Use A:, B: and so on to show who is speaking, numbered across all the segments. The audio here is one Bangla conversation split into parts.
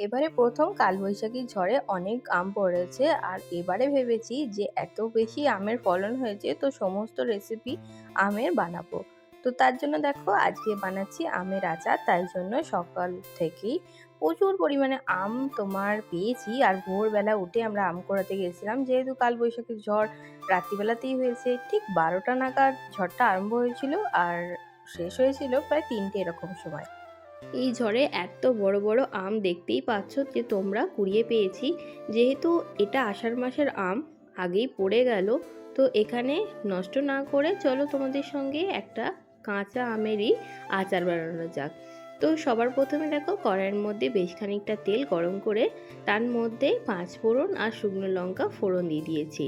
A: এবারে প্রথম কালবৈশাখী ঝড়ে অনেক আম পড়েছে। আর এবারে ভেবেছি যে এত বেশি আমের ফলন হয়েছে, তো সমস্ত রেসিপি আমের বানাবো। তো তার জন্য দেখো আজকে বানাচ্ছি আমের আচার। তাই জন্য সকাল থেকেই প্রচুর পরিমাণে আম পেয়েছি। আর ভোরবেলা উঠে আমরা আম কুড়াতে গেছিলাম, যেহেতু কালবৈশাখীর ঝড় রাত্রিবেলাতেই হয়েছে। ঠিক 12টা নাগাদ ঝড়টা আরম্ভ হয়েছিল আর শেষ হয়েছিল প্রায় 3টে এরকম সময়। এই ঝড়ে এত বড় বড় আম দেখতেই পাচ্ছ যে তোমরা কুড়িয়ে পেয়েছি। যেহেতু এটা আষাঢ় মাসের আম, আগেই পড়ে গেল, তো এখানে নষ্ট না করে চলো তোমাদের সঙ্গে একটা কাঁচা আমেরই আচার বানানো যাক। তো সবার প্রথমে দেখো কড়াইয়ের মধ্যে বেশ খানিকটা তেল গরম করে তার মধ্যে 5 ফোড়ন আর শুকনো লঙ্কা ফোড়ন দিয়ে দিয়েছি।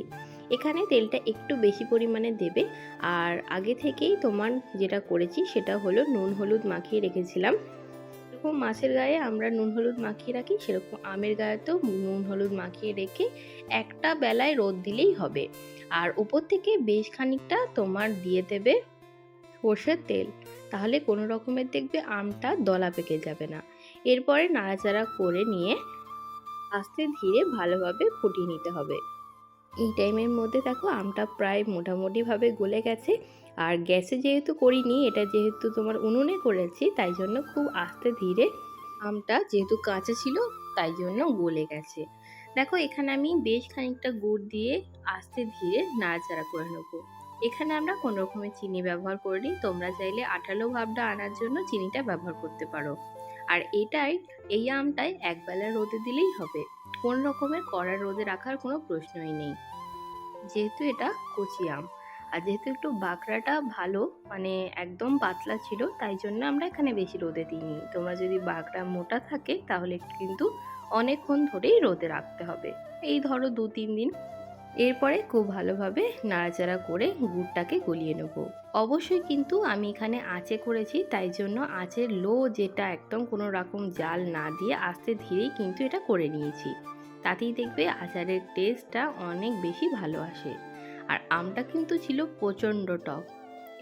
A: এখানে তেলটা একটু বেশি পরিমাণে দেবে। আর আগে থেকেই যেটা করেছি সেটা হলো নুন হলুদ মাখিয়ে রেখেছিলাম। যেরকম মাছের গায়ে আমরা নুন হলুদ মাখিয়ে রাখি, সেরকম আমের গায়েতেও নুন হলুদ মাখিয়ে রেখে একটা বেলায় রোদ দিলেই হবে। আর উপর থেকে বেশ খানিকটা দিয়ে দেবে সর্ষের তেল। তাহলে কোনো রকমের দেখবে আমটা দলা পেকে যাবে না। এরপরে নাড়াচাড়া করে নিয়ে আস্তে ধীরে ভালোভাবে ফুটিয়ে নিতে হবে। এই টাইমের মধ্যে দেখো আমটা প্রায় মোটামুটিভাবে গলে গেছে। আর গ্যাসে যেহেতু করিনি, এটা যেহেতু উনুনে করেছি, তাই জন্য খুব আস্তে ধীরে আমটা যেহেতু কাঁচা ছিল তাই জন্য গলে গেছে। দেখো এখানে আমি বেশ খানিকটা গুড় দিয়ে আস্তে ধীরে নাড়াচাড়া করে নেবো। এখানে আমরা কোনো রকমের চিনি ব্যবহার করিনি, তোমরা চাইলে আঠালো ভাবটা আনার জন্য চিনিটা ব্যবহার করতে পারো। আর এই আমটাই একবেলা রোদে দিলেই হবে, কোন রকমের কড়া রোদে রাখার কোনো প্রশ্নই নেই। যেহেতু এটা কচি আম, আর যেহেতু একটু বাকড়াটা ভালো, একদম পাতলা ছিল, তাই জন্য আমরা এখানে বেশি রোদে দিইনি। তোমরা যদি বাকড়া মোটা থাকে তাহলে কিন্তু অনেকক্ষণ ধরেই রোদে রাখতে হবে, এই ধরো 2-3 দিন। এরপরে খুব ভালোভাবে নাড়াচাড়া করে গুড়টাকে গলিয়ে নেব। অবশ্যই কিন্তু আমি এখানে আঁচে করেছি, তাই জন্য আঁচের লো যেটা একদম কোনো রকম জাল না দিয়ে আস্তে ধীরেই কিন্তু এটা করে নিয়েছি। তাতেই দেখবে আচারের টেস্টটা অনেক বেশি ভালো আসে। আর আমটা কিন্তু ছিল প্রচণ্ড টক।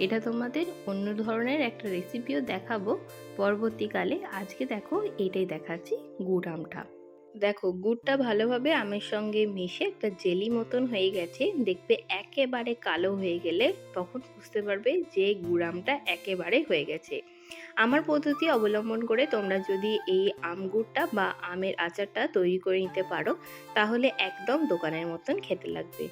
A: এটা তোমাদের অন্য ধরনের একটা রেসিপিও দেখাবো পরবর্তীকালে। আজকে দেখো এটাই দেখাচ্ছি, গুড় আমটা। দেখো গুড়টা ভালোভাবে আমের সঙ্গে মিশে একটা জেলি মতন হয়ে গেছে। দেখবে একেবারে কালো হয়ে গেলে তখন বুঝতে পারবে যে গুড় আমটা একেবারে হয়ে গেছে। আমার পদ্ধতি অবলম্বন করে তোমরা যদি এই আম গুড়টা বা আমের আচারটা তৈরি করে নিতে পারো, তাহলে একদম দোকানের মতন খেতে লাগবে।